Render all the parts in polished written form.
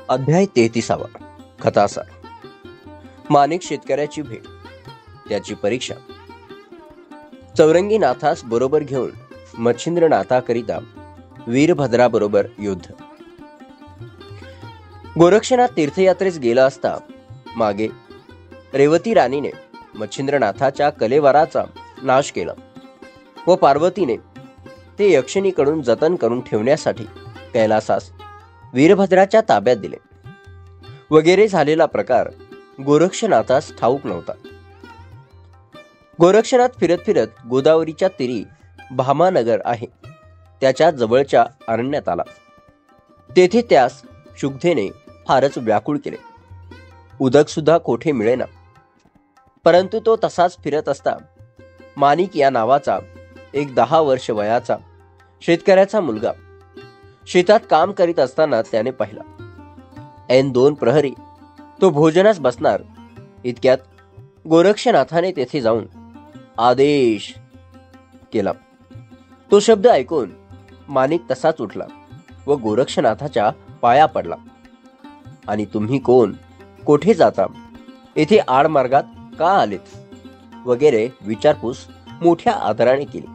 अध्याय 33. कथासार. माणिक शेतकऱ्याची भेट, त्याची परीक्षा. चौरंगी नाथास बरोबर घेऊन मच्छिंद्र नाथाकरिता वीरभद्रा बरोबर युद्ध. गोरक्षनाथ तीर्थयात्रेस गेला असता मागे रेवती राणीने मच्छिंद्रनाथाच्या कलेवराचा नाश केला व पार्वतीने ते यक्षिणीकडून जतन करून ठेवण्यासाठी कैलासास वीरभद्राच्या ताब्यात दिले वगैरे झालेला प्रकार गोरक्षनाथास ठाऊक नव्हता. गोरक्षनाथ फिरत फिरत गोदावरीच्या तीरी भामानगर आहे त्याच्या जवळच्या अरण्यात आला. तेथे त्यास शुद्धेने फारच व्याकुळ केले. उदक सुद्धा कोठे मिळेना. परंतु तो तसाच फिरत असता माणिक या नावाचा एक 10 वर्ष वयाचा शेतकऱ्याचा मुलगा शेतात काम करीत असताना त्याने पाहिला. ऐन 2 प्रहरी तो भोजनास बसणार इतक्यात गोरक्षनाथाने तेथे जाऊन आदेश केला. तो शब्द ऐकून माणिक तसाच उठला व गोरक्षनाथाच्या पाया पडला. आणि तुम्ही कोण, कोठे जाता, येथे आडमार्गात का आलेत वगैरे विचारपूस मोठ्या आदराने केली.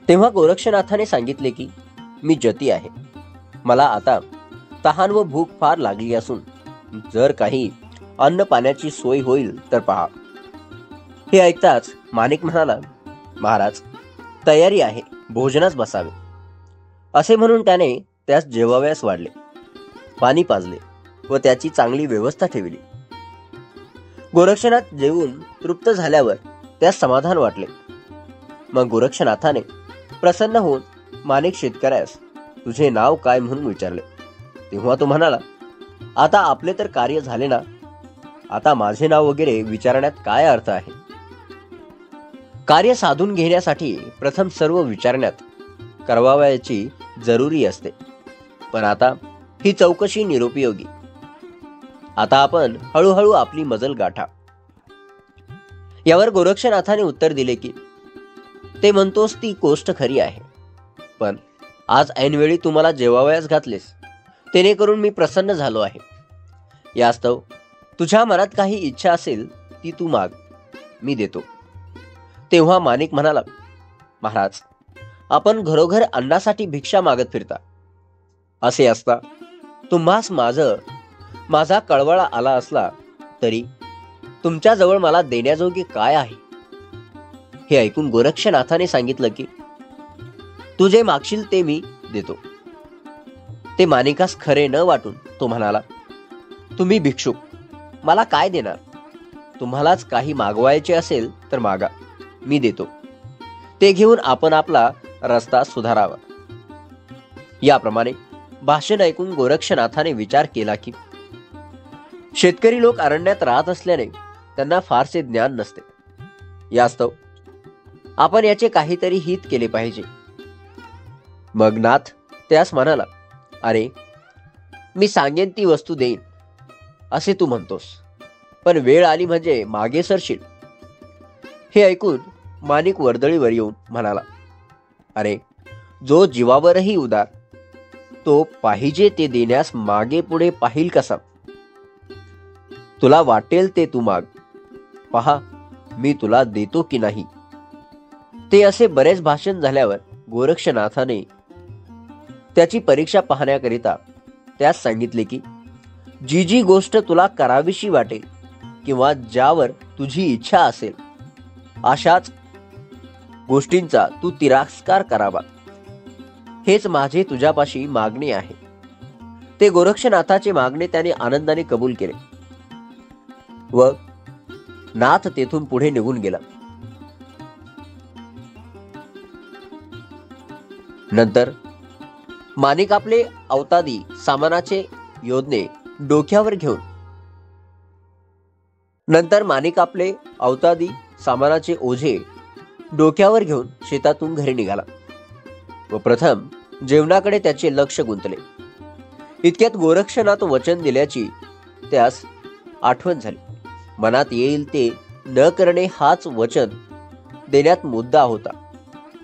तेव्हा गोरक्षनाथाने सांगितले की मी जती आहे. मला आता तहान व भूक फार लागली असून जर काही अन्न पाण्याची सोय होईल तर पहा. हे ऐकताच माणिक म्हणाला, महाराज तयारी आहे, भोजनास बसावे. असे म्हणून त्याने त्यास जेवाव्यास वाढले, पाणी पाजले व त्याची चांगली व्यवस्था ठेवली. गोरक्षनाथ जेवून तृप्त झाल्यावर त्यास समाधान वाटले. मग गोरक्षनाथाने प्रसन्न होऊन माणिक शेतकऱ्यास तुझे नाव काय म्हणून विचारले. तेव्हा तो म्हणाला, आता आपले तर कार्य झाले ना, आता माझे नाव वगैरे विचारण्यात काय अर्थ आहे. कार्य साधून घेण्यासाठी प्रथम सर्व विचारण्यात करवावयाची जरुरी असते. पण आता ही चौकशी निरुपयोगी. आता आपण हळूहळू आपली मजल गाठा. यावर गोरक्षनाथाने उत्तर दिले की ते म्हणतोस ती गोष्ट खरी आहे, पण आज ऐनवेळी तुम्हाला जेवावयास घातलेस तेणेकरून मी प्रसन्न झालो आहे. यास्तव तुझ्या मनात काही इच्छा असेल ती तू माग, मी देतो. तेव्हा माणिक म्हणाला, महाराज आपण घरोघर अन्नासाठी भिक्षा मागत फिरता. असे असता तुम्हास माझा कळवळा आला असला तरी तुमच्याजवळ मला देण्याजोगे काय आहे. हे ऐकून गोरक्षनाथाने सांगितलं की तू जे मागशील ते मी देतो. ते माणिकास खरे न वाटून तो म्हणाला, तुम्ही भिक्षुक, मला काय देणार. तुम्हालाच काही मागवायचे असेल तर मागा, मी देतो. ते घेऊन आपण आपला रस्ता सुधारावा. याप्रमाणे भाषण ऐकून गोरक्षनाथाने विचार केला की शेतकरी लोक अरण्यात राहत असल्याने त्यांना फारसे ज्ञान नसते. यास्तव आपण याचे काहीतरी हित केले पाहिजे. मग नाथ त्यास म्हणाला, अरे मी सांगेन ती वस्तू देईन असे तू म्हणतोस, पण वेळ आली म्हणजे मागे सरशील. हे ऐकून माणिक वर्दळीवर येऊन म्हणाला, अरे जो जीवावरही उदार तो पाहिजे ते देण्यास मागे पुढे पाहिल कसा. तुला वाटेल ते तू माग, पहा मी तुला देतो की नाही. ते असे बरेच भाषण झाल्यावर गोरक्षनाथाने त्याची परीक्षा पाहण्याकरिता त्यास सांगितले की जी जी गोष्ट तुला करावीशी वाटेल किंवा ज्यावर तुझी इच्छा असेल अशाच गोष्टींचा तू तिरस्कार करावा. हेच माझे तुझ्यापाशी मागणे आहे. ते गोरक्षनाथाचे मागणे त्याने आनंदाने कबूल केले व नाथ तेथून पुढे निघून गेला. नंतर माणिक आपले अवतादी सामानाचे योजने डोक्यावर ओझे डोक्यावर घेऊन शेतातून घरी निघाला व प्रथम जेवणाकडे त्याचे लक्ष गुंतले. इतक्यात गोरक्षनाथ वचन दिल्याची त्यास आठवण झाली. मनात येईल ते न करणे हाच वचन देण्यात मुद्दा होता.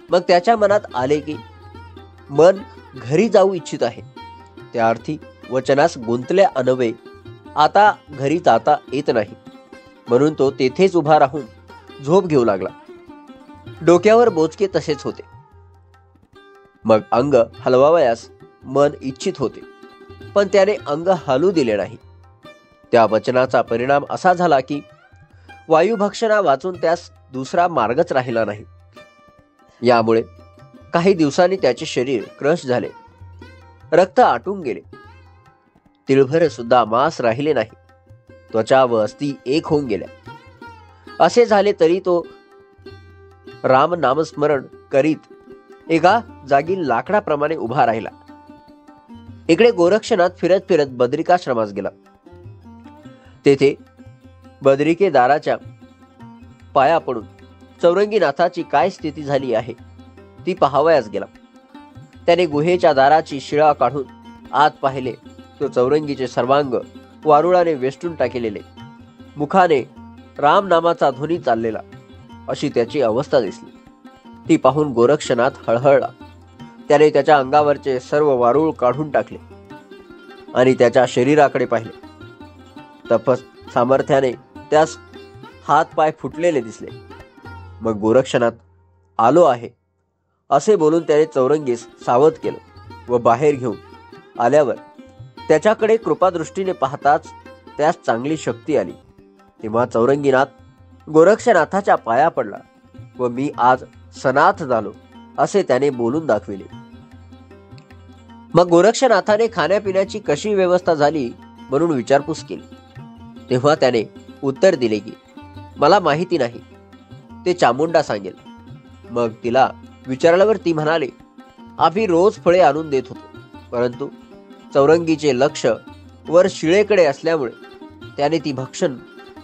मग त्याच्या मनात आले की मन घरी जाऊ इच्छित आहे, त्या अर्थी वचनास गुंतल्या अनवे आता घरी जाता येत नाही, म्हणून तो तेथेच उभा राहून झोप घेऊ लागला. डोक्यावर बोचके तसेच होते. मग अंग हलवावयास मन इच्छित होते, पण त्याने अंग हलू दिले नाही. त्या वचनाचा परिणाम असा झाला की वायुभक्षणा वाचून त्यास दुसरा मार्गच राहिला नाही. यामुळे काही दिवसांनी त्याचे शरीर क्रश झाले, रक्त आटून गेले, तिळभर सुद्धा मांस राहिले नाही, त्वचा व अस्थी एक होऊन गेल्या. असे झाले तरी तो राम नामस्मरण करीत एका जागी लाकडाप्रमाणे उभा राहिला. इकडे गोरक्षनाथ फिरत फिरत बद्रिकाश्रमास गेला. तेथे बद्रिकेदाराच्या पाया पडून चौरंगीनाथाची काय स्थिती झाली आहे ती पाहावयास गेला. त्याने गुहेच्या दाराची शिळा काढून आत पाहिले तो चौरंगीचे सर्वांग वारुळाने वेष्टून टाकलेले, मुखाने राम नामाचा ध्वनी चाललेला अशी त्याची अवस्था दिसली. ती पाहून गोरक्षनाथ हळहळला. त्याने त्याच्या अंगावरचे सर्व वारूळ काढून टाकले आणि त्याच्या शरीराकडे पाहिले. तपस सामर्थ्याने त्यास हात पाय फुटलेले दिसले. मग गोरक्षनाथ आलो आहे असे बोलून त्याने चौरंगीस सावध केलं व बाहेर घेऊन आल्यावर त्याच्याकडे कृपादृष्टीने पाहताच त्यास चांगली शक्ती आली. तेव्हा चौरंगीनाथ गोरक्षनाथाच्या पाया पडला व मी आज सनाथ झालो असे त्याने बोलून दाखविले. मग गोरक्षनाथाने खाण्यापिण्याची कशी व्यवस्था झाली म्हणून विचारपूस केली. तेव्हा त्याने उत्तर दिले की मला माहिती नाही, ते चामुंडा सांगेल. मग तिला विचारल्यावर ती म्हणाली, आम्ही रोज फळे आणून देत होतो, परंतु चौरंगीचे लक्ष वर शिळेकडे असल्यामुळे त्याने ती भक्षण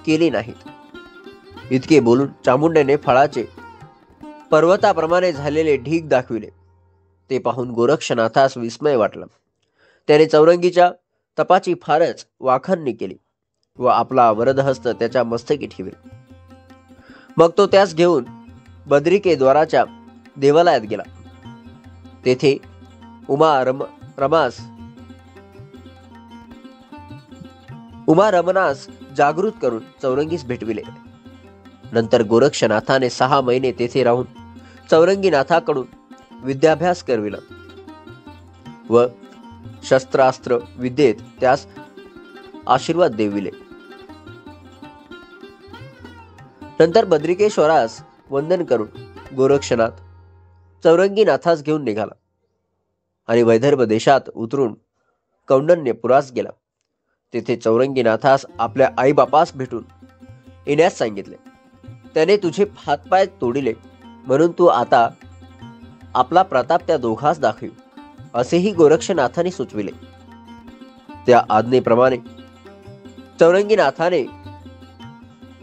केली नाहीत. इतके बोलून चामुंडेने फळाचे पर्वताप्रमाणे झालेले ढीग दाखविले. ते पाहून गोरक्षनाथास विस्मय वाटला. त्याने चौरंगीच्या तपाची फारच वाखाणणी केली व आपला वरदहस्त त्याच्या मस्तकी ठेवले. मग तो त्यास घेऊन बद्रिकेद्वाराच्या देवालयात गेला. तेथे उमा रमणास जागृत करून चौरंगीस भेटविले. नंतर गोरक्षनाथाने 6 महिने तेथे राहून चौरंगीनाथाकडून विद्याभ्यास करविला व शस्त्रास्त्र विद्येत त्यास आशीर्वाद देविले. नंतर बद्रिकेश्वरास वंदन करून गोरक्षनाथ चौरंगीनाथास घेऊन निघाला आणि वैदर्भ देशात उतरून कौंडण्यपुरास गेला. तेथे चौरंगीनाथास आपल्या आईबापास भेटून येण्यास सांगितले. त्याने तुझे हातपाय तोडिले, म्हणून तू आता आपला प्रताप त्या दोघास दाखवी असेही गोरक्षनाथाने सुचविले. त्या आज्ञेप्रमाणे चौरंगीनाथाने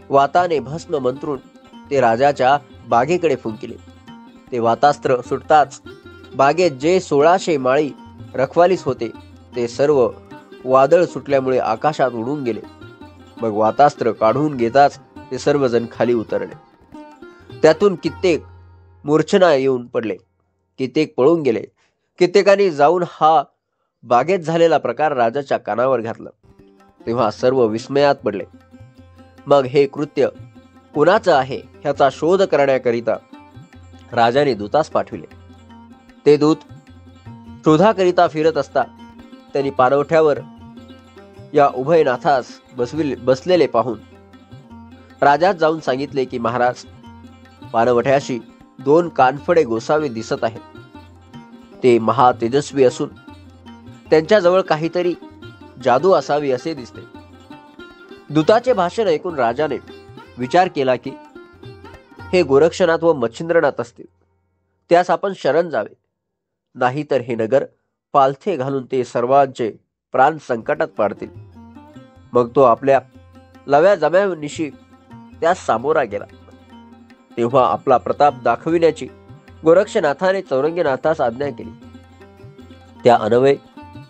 वाताने भस्म मंत्रून ते राजाच्या बागेकडे फुंकिले. ते वातास्त्र सुटताच बागेत जे 1600 माळी रखवालीस होते ते सर्व वादळ सुटल्यामुळे आकाशात उडून गेले. मग वातास्त्र काढून घेताच ते सर्वजण खाली उतरले. त्यातून कित्येक मूर्छना येऊन पडले, कित्येक पळून गेले, कित्येकांनी जाऊन हा बागेत झालेला प्रकार राजाच्या कानावर घातला. तेव्हा सर्व विस्मयात पडले. मग हे कृत्य कोणाचं आहे ह्याचा शोध करण्याकरिता राजाने दूतास पाठविले. ते दूत शोधाकरिता फिरत असता त्यांनी पाणवठ्यावर या उभयनाथास बसलेले पाहून राजात जाऊन सांगितले की महाराज, पाणवठ्याशी 2 कानफडे गोसावे दिसत आहेत. ते महा तेजस्वी असून त्यांच्याजवळ काहीतरी जादू असावी असे दिसते. दूताचे भाषण ऐकून राजाने विचार केला की हे गोरक्षनाथ व मच्छिंद्रनाथ असतील. त्यास आपण शरण जावे, नाहीतर हे नगर पालथे घालून ते सर्वांचे प्राण संकटात पाडतील. मग तो आपल्या लव्या जम्यानिशी त्यास सामोरा गेला. तेव्हा आपला प्रताप दाखविण्याची गोरक्षनाथाने चौरंगीनाथास आज्ञा केली. त्या अन्वये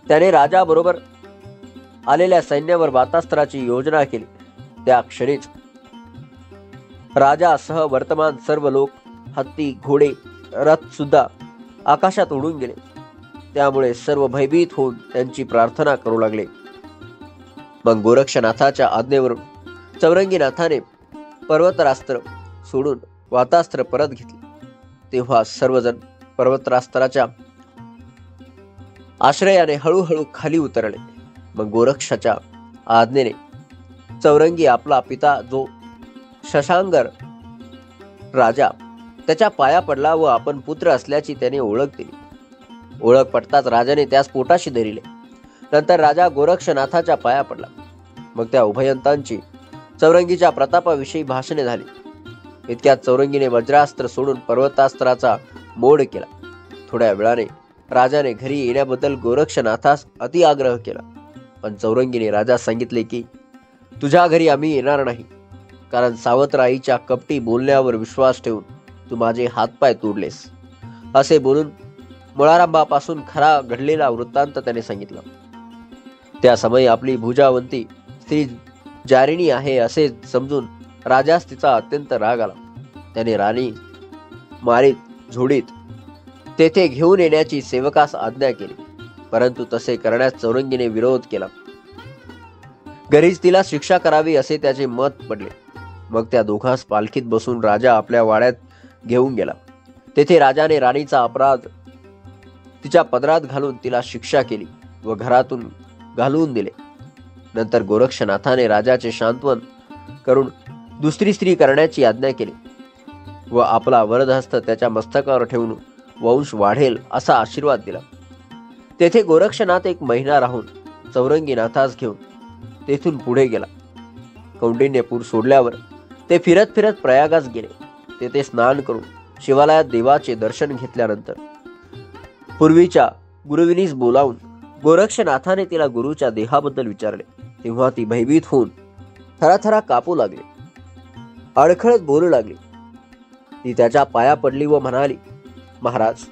त्याने राजाबरोबर आलेल्या सैन्यावर वातास्त्राची योजना केली. त्या क्षणीच राजासह वर्तमान सर्व लोक, हत्ती, घोडे, रथ सुद्धा आकाशात उडून गेले. त्यामुळे सर्व भयभीत होऊन त्यांची प्रार्थना करू लागले. मग गोरक्षनाथाच्या आज्ञेवरून चौरंगीनाथाने पर्वतरास्त्र सोडून वातास्त्र परत घेतले. तेव्हा सर्वजण पर्वतरास्त्राच्या आश्रयाने हळूहळू खाली उतरले. मग गोरक्षाच्या आज्ञेने चौरंगी आपला पिता जो शशांकर राजा त्याच्या पाया पडला व आपण पुत्र असल्याची त्याने ओळख दिली. ओळख पटताच राजाने त्यास पोटाशी धरिले. नंतर राजा गोरक्षनाथाच्या पाया पडला. मग त्या उभयंतांची चौरंगीच्या प्रतापाविषयी भाषणे झाली. इतक्यात चौरंगीने वज्रास्त्र सोडून पर्वतास्त्राचा मोड केला. थोड्या वेळाने राजाने घरी येण्याबद्दल गोरक्षनाथास अति आग्रह केला. पण चौरंगीने राजास सांगितले की तुझ्या घरी आम्ही येणार नाही, कारण सावत्राईच्या कपटी बोलण्यावर विश्वास ठेवून तू माझे हातपाय तोडलेस. असे बोलून मुळारंभापासून खरा घडलेला वृत्तांत त्याने सांगितला. त्या समयी आपली भुजावंती स्त्री जारिणी आहे असे समजून राजास तिचा अत्यंत राग आला. त्याने राणी मारीत झोडीत तेथे घेऊन येण्याची सेवकास आज्ञा केली. परंतु तसे करण्यास चौरंगीने विरोध केला. घरीच तिला शिक्षा करावी असे त्याचे मत पडले. मग त्या दोघांस पालखीत बसून राजा आपल्या वाड्यात घेऊन गेला. तेथे राजाने राणीचा अपराध तिच्या पदरात घालून तिला शिक्षा केली व घरातून घालवून दिले. नंतर गोरक्षनाथाने राजाचे सांत्वन करून दुसरी स्त्री करण्याची आज्ञा केली व आपला वरदहस्त त्याच्या मस्तकावर ठेवून वंश वाढेल असा आशीर्वाद दिला. तेथे गोरक्षनाथ एक महिना राहून चौरंगीनाथास घेऊन तेथून पुढे गेला. कौंडिण्यपूर सोडल्यावर ते फिरत फिरत प्रयागास गेले. तेथे स्नान करून शिवालयात देवाचे दर्शन घेतल्यानंतर पूर्वीच्या गुरुविनीस बोलावून गोरक्षनाथाने तिला गुरुच्या देहाबद्दल विचारले. तेव्हा ती भयभीत होऊन थराथरा कापू लागली, अडखळत बोलू लागली. ती त्याच्या पाया पडली व म्हणाली, महाराज,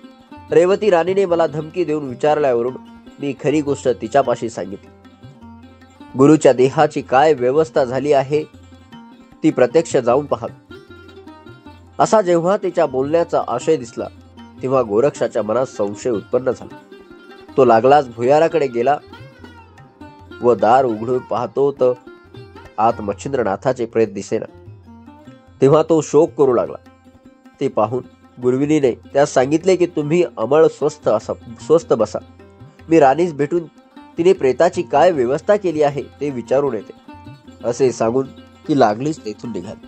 रेवती राणीने मला धमकी देऊन विचारल्यावरून मी खरी गोष्ट तिच्यापाशी सांगितली. गुरुच्या देहाची काय व्यवस्था झाली आहे ती प्रत्यक्ष जाऊन पाहावी. असा जेव्हा तिच्या बोलण्याचा आशय दिसला तेव्हा गोरक्षाच्या मनात संशय उत्पन्न झाला. तो लागलाच भुयाराकडे गेला व दार उघडून पाहतो तर आत मच्छिंद्रनाथाचे प्रेत दिसेना. तेव्हा तो शोक करू लागला. ते पाहून गुरुविनीने त्यास सांगितले की तुम्ही अमळ स्वस्थ बसा. मी राणीस भेटून तिने प्रेताची काय व्यवस्था केली आहे ते विचारून येते. असे सांगून ती लागलीच तेथून निघाली.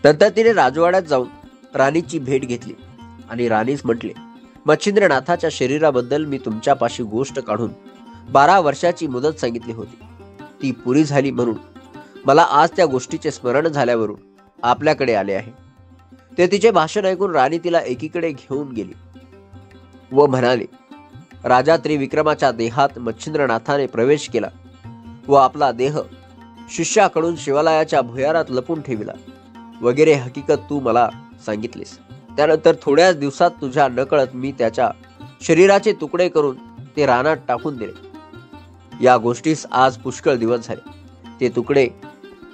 नंतर तिने राजवाड्यात जाऊन राणीची भेट घेतली आणि राणीस म्हटले, मच्छिंद्रनाथाच्या शरीराबद्दल मी तुमच्यापाशी गोष्ट काढून 12 वर्षाची मुदत सांगितली होती. ती पुरी झाली म्हणून मला आज त्या गोष्टीचे स्मरण झाल्यावरून आपल्याकडे आले आहे. ते तिचे भाषण ऐकून राणी तिला एकीकडे घेऊन गेली व म्हणाली, राजा त्रिविक्रमाच्या देहात मच्छिंद्रनाथाने प्रवेश केला व आपला देह शिष्याकडून शिवालयाच्या भुयारात लपून ठेविला वगैरे हकीकत तू मला सांगितलीस. त्यानंतर थोड्याच दिवसात तुझ्या नकळत मी त्याच्या शरीराचे तुकडे करून ते रानात टाकून दिले. या गोष्टीस आज पुष्कळ दिवस झाले. ते तुकडे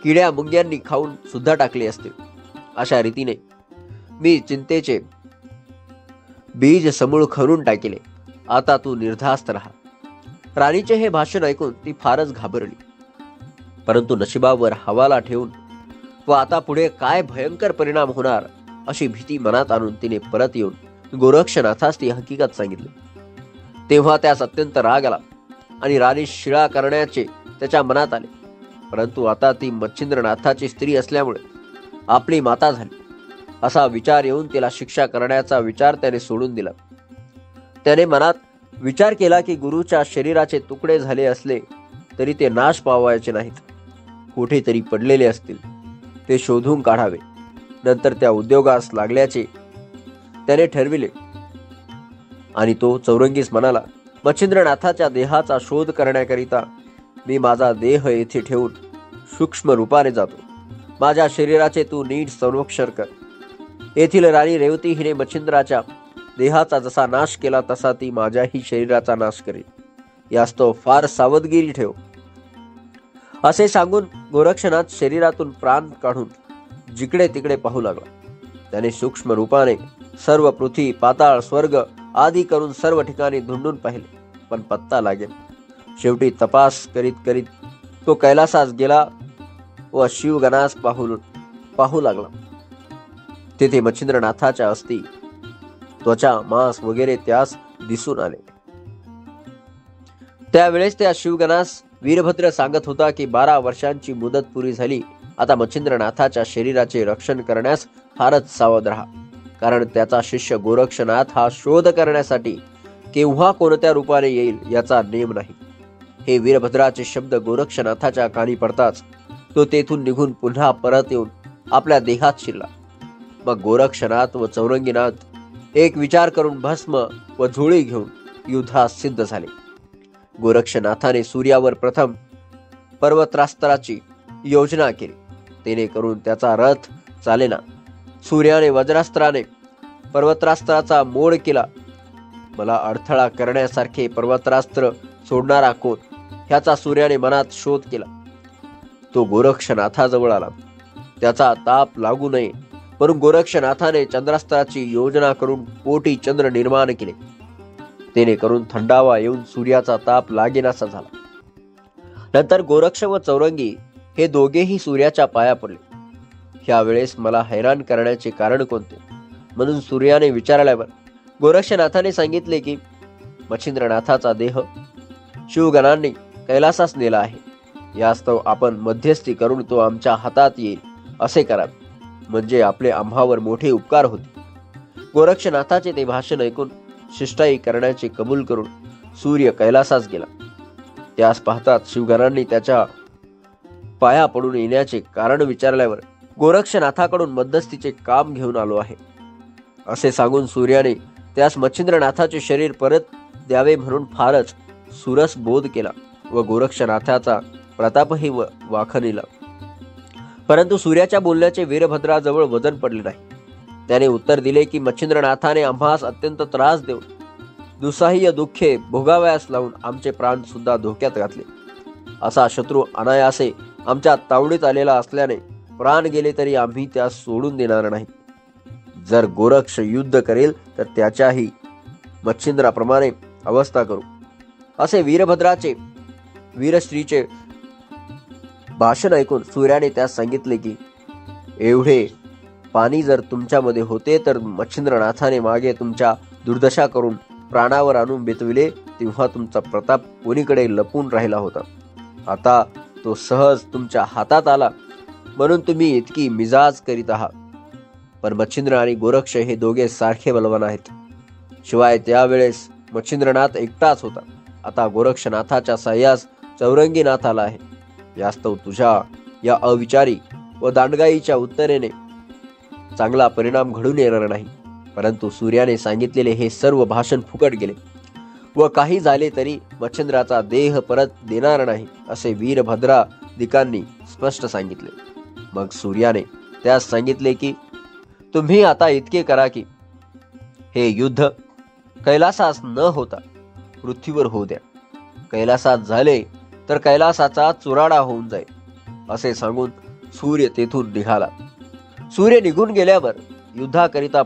किड्या मुंग्यांनी खाऊन सुद्धा टाकले असते. अशा रीतीने मी चिंतेचे बीज समूळ खरून टाकले. आता तू निर्धास्त राहा. राणीचे हे भाषण ऐकून ती फारच घाबरली. परंतु नशिबावर हवाला ठेवून व आता पुढे काय भयंकर परिणाम होणार अशी भीती मनात आणून तिने परत येऊन गोरक्षनाथास ती हकीकत सांगितली. तेव्हा त्यास अत्यंत राग आला आणि राणी शिळा करण्याचे त्याच्या मनात आले. परंतु आता ती मच्छिंद्रनाथाची स्त्री असल्यामुळे आपली माता झाली असा विचार येऊन तिला शिक्षा करण्याचा विचार त्याने सोडून दिला. त्याने मनात विचार केला की गुरुच्या शरीराचे तुकडे झाले असले तरी ते नाश पावायचे नाहीत. कुठेतरी पडलेले असतील, ते शोधून काढावे. नंतर त्या उद्योगास लागल्याचे त्याने ठरविले आणि तो चौरंगीस म्हणाला, मच्छिंद्रनाथाच्या देहाचा शोध करण्याकरिता मी माझा देह येथे ठेवून सूक्ष्म रूपाने जातो. माझ्या शरीराचे तू नीट संरक्षण कर. येथील राणी रेवती हिने मच्छिंद्राच्या देहाचा जसा नाश केला तसा ती माझ्याही शरीराचा नाश करेल. यास्तव फार सावधगिरी ठेव. असे सांगून गोरक्षनाथ शरीरातून प्राण काढून जिकडे तिकडे पाहू लागला. त्याने सूक्ष्म रूपाने सर्व पृथ्वी, पाताळ, स्वर्ग आदी करून सर्व ठिकाणी धुंडून पाहिले, पण पत्ता लागेल. शेवटी तपास करीत करीत तो कैलासास गेला व शिवगणास पाहू लागला. तेथे मच्छिंद्रनाथाच्या अस्थी, त्वचा, मांस वगैरे त्यास दिसून आले. त्यावेळेस त्या शिवगणास वीरभद्र सांगत होता की 12 वर्षांची मुदत पुरी झाली. आता मच्छिंद्रनाथाच्या शरीराचे रक्षण करण्यास फारच सावध राहा, कारण त्याचा शिष्य गोरक्षनाथ हा शोध करण्यासाठी केव्हा कोणत्या रूपाने येईल याचा नेम नाही. हे वीरभद्राचे शब्द गोरक्षनाथाच्या कानी पडताच तो तेथून निघून पुन्हा परत येऊन आपल्या देहात शिरला. मग गोरक्षनाथ व चौरंगीनाथ एक विचार करून भस्म व झोळी घेऊन युद्धास सिद्ध झाले. गोरक्षनाथाने सूर्यावर प्रथम पर्वत्रास्त्राची योजना केली, तेने करून त्याचा रथ चालेना. सूर्याने वज्रास्त्राने पर्वत्रास्त्राचा मोड केला. मला अडथळा करण्यासारखे पर्वत्रास्त्र सोडणारा कोण, ह्याचा सूर्याने मनात शोध केला. तो गोरक्षनाथाजवळ आला. त्याचा ताप लागू नये म्हणून गोरक्षनाथाने चंद्रास्त्राची योजना करून कोटी चंद्र निर्माण केले. तेने करून थंडावा येऊन सूर्याचा ताप लागेनासा झाला. नंतर गोरक्ष व चौरंगी हे दोघेही सूर्याच्या पाया पडले. ह्या वेळेस मला हैराण करण्याचे कारण कोणते म्हणून सूर्याने विचारल्यावर गोरक्षनाथाने सांगितले की मच्छिंद्रनाथाचा देह शिवगणांनी कैलासास नेला आहे. यास्तव आपण मध्यस्थी करून तो आमच्या हातात येईल असे करावे, म्हणजे आपले आम्हावर मोठे उपकार होते. गोरक्षनाथाचे ते भाषण ऐकून शिष्टाई करण्याचे कबूल करून सूर्य कैलासास गेला. त्यास पाहताच शिवगणांनी त्याच्या पाया पडून येण्याचे कारण विचारल्यावर गोरक्षनाथाकडून मध्यस्थीचे काम घेऊन आलो आहे असे सांगून सूर्याने त्यास मच्छिंद्रनाथाचे शरीर परत द्यावे म्हणून फारच सुरस बोध केला व गोरक्षनाथाचा प्रतापही वाखणीला. परंतु सूर्याच्या बोलण्याचे वीरभद्राजवळ वजन पडले नाही. त्याने उत्तर दिले की मच्छिंद्रनाथाने आम्हास अत्यंत त्रास देऊन दुस्साह्य दुःखे भोगावयास लावून आमचे प्राण सुद्धा धोक्यात घातले. असा शत्रू अनायासे आमच्या तावडीत आलेला असल्याने प्राण गेले तरी आम्ही त्यास सोडून देणार नाही. जर गोरक्ष युद्ध करेल तर त्याच्याही मच्छिंद्राप्रमाणे अवस्था करू असे वीरभद्राचे वीरश्रीचे भाषण ऐकून सूर्याने त्यास सांगितले की एवढे पाणी जर तुमच्यामध्ये होते तर मच्छिंद्रनाथाने मागे तुमच्या दुर्दशा करून प्राणावर आणून बेतविले तेव्हा तुमचा प्रताप कोणीकडे लपून राहिला होता. आता तो सहज तुमच्या हातात आला म्हणून तुम्ही इतकी मिजाज करीत आहात. पण मच्छिंद्र आणि गोरक्ष हे दोघे सारखे बलवान आहेत. शिवाय त्यावेळेस मच्छिंद्रनाथ एकटाच होता. आता गोरक्षनाथाच्या साह्यास चौरंगीनाथ आला आहे. यास्तव तुझ्या या अविचारी व दांडगाईच्या उत्तरेने चांगला परिणाम घडून येणार नाही. परंतु सूर्याने सांगितलेले हे सर्व भाषण फुकट गेले व काही झाले तरी मच्छिंद्राचा देह परत देणार नाही असे वीरभद्रादिकांनी स्पष्ट सांगितले. मग सूर्याने त्यास सांगितले की तुम्ही आता इतके करा की हे युद्ध कैलासास न होता पृथ्वीवर होऊ द्या. कैलासात झाले तर कैलासाचा चुराडा होऊन जाईल असे सांगून सूर्य तेथून निघाला. सूर्य निघून गेल्यावर युद्धाकरिता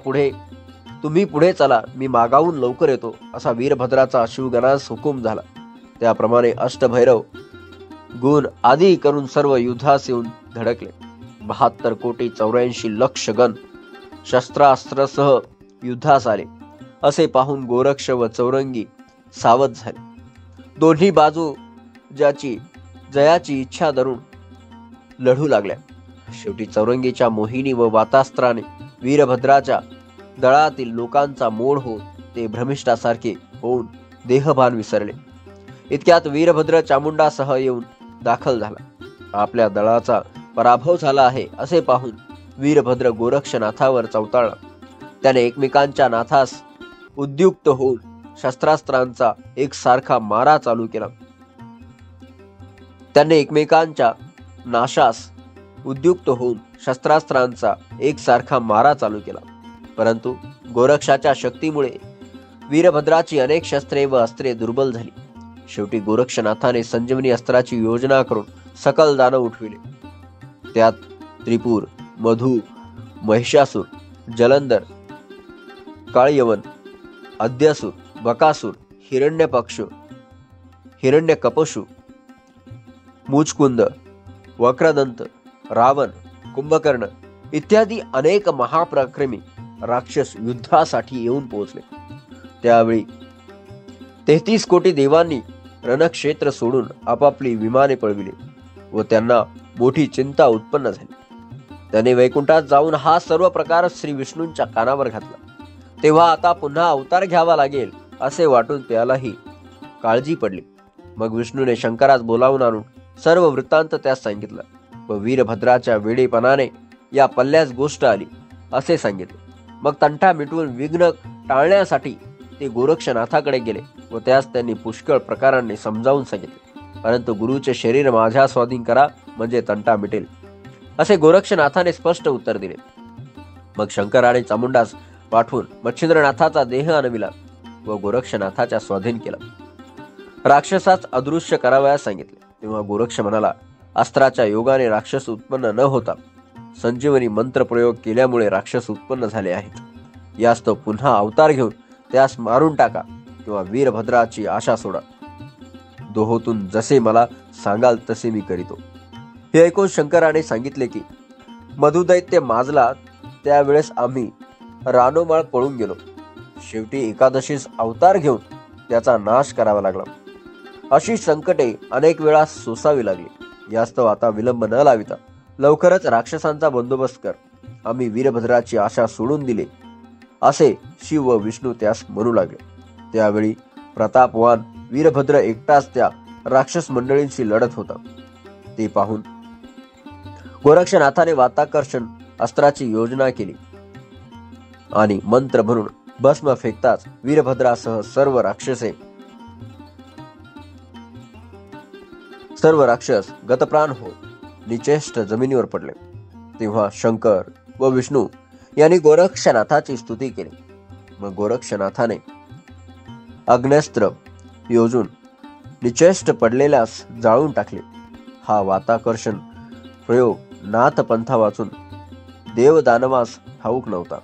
तुम्ही पुढे चला, मी मागाहून लवकर येतो असा वीरभद्राचा शिवगणास हुकूम झाला. त्याप्रमाणे अष्टभैरव गुण आदी करून सर्व युद्धास येऊन धडकले. 72 कोटी 84 लक्ष गण शस्त्रास्त्रसह युद्धास आले. असे पाहून गोरक्ष व चौरंगी सावध झाले. दोन्ही बाजू जयाची इच्छा धरून लढू लागल्या. शेवटी चौरंगीच्या मोहिनी व वातास्त्राने वीरभद्राच्या दळातील लोकांचा मोड होऊन ते भ्रमिष्ठासारखे होऊन देहभान विसरले. इतक्यात वीरभद्र चामुंडासह येऊन दाखल झाला. आपल्या दळाचा पराभव झाला आहे असे पाहून वीरभद्र गोरक्षनाथावर चवताळला. त्याने एकमेकांच्या नाथास उद्युक्त होऊन शस्त्रास्त्रांचा एकसारखा मारा चालू केला. त्यांनी एकमेकांच्या नाशास उद्युक्त होऊन शस्त्रास्त्रांचा एकसारखा मारा चालू केला. परंतु गोरक्षाच्या शक्तीमुळे वीरभद्राची अनेक शस्त्रे व अस्त्रे दुर्बल झाली. शेवटी गोरक्षनाथाने संजीवनी अस्त्राची योजना करून सकल दानव उठविले. त्यात त्रिपुर, मधु, महिषासूर, जलंधर, काळयवन, अद्यासूर, बकासूर, हिरण्यकपशु, मुचकुंद, वक्रदंत, रावण, कुंभकर्ण इत्यादी अनेक महापराक्रमी राक्षस युद्धासाठी येऊन पोहोचले. त्यावेळी 33 कोटी देवांनी रणक्षेत्र सोडून आपापली विमाने पळविली व त्यांना मोठी चिंता उत्पन्न झाली. त्याने वैकुंठात जाऊन हा सर्व प्रकार श्री विष्णूंच्या कानावर घातला. तेव्हा आता पुन्हा अवतार घ्यावा लागेल असे वाटून त्यालाही काळजी पडली. मग विष्णूने शंकरास बोलावून आणून सर्व वृत्तांत त्यास सांगितलं व वीरभद्राच्या वेडेपणाने या पल्ल्यास गोष्ट आली असे सांगितले. मग तंटा मिटवून विघ्न टाळण्यासाठी ते गोरक्षनाथाकडे गेले व त्यास त्यांनी पुष्कळ प्रकारांनी समजावून सांगितले. परंतु गुरुचे शरीर माझ्या स्वाधीन करा म्हणजे तंटा मिटेल असे गोरक्षनाथाने स्पष्ट उत्तर दिले. मग शंकराने चामुंडास पाठवून मच्छिंद्रनाथाचा देह आणविला व गोरक्षनाथाच्या स्वाधीन केला. राक्षसास अदृश्य करावयास सांगितले. तेव्हा गोरक्ष म्हणाला, अस्त्राच्या योगाने राक्षस उत्पन्न न होता संजीवनी मंत्र प्रयोग केल्यामुळे राक्षस उत्पन्न झाले आहेत. यास्तव पुन्हा अवतार घेऊन त्यास मारून टाका किंवा वीरभद्राची आशा सोडा. दोहोतून जसे मला सांगाल तसे मी करीतो. हे ऐकून शंकराने सांगितले की मधुदैत्य माजला त्यावेळेस आम्ही रानोमाळ पळून गेलो. शेवटी एकादशीस अवतार घेऊन त्याचा नाश करावा लागला. अशी संकटे अनेक वेळा सोसावी लागली. यास्तव आता विलंब न लाविता लवकरच राक्षसांचा बंदोबस्त कर. आम्ही वीरभद्राची आशा सोडून दिली असे शिव व विष्णू त्यास म्हणू लागले. त्यावेळी प्रतापवान वीरभद्र एकटाच त्या राक्षस मंडळींशी लढत होता. ते पाहून गोरक्षनाथाने वाताकर्षण अस्त्राची योजना केली आणि मंत्र भरून भस्म फेकताच वीरभद्रासह सर्व राक्षस गतप्राण होत निचेष्ट जमिनीवर पडले. तेव्हा शंकर व विष्णू यांनी गोरक्षनाथाची स्तुती केली. मग गोरक्षनाथाने अग्न्यस्त्र योजून निचेष्ट पडलेल्यास जाळून टाकले. हा वाताकर्षण प्रयोग नाथ पंथा वाचून देवदानवास ठाऊक नव्हता.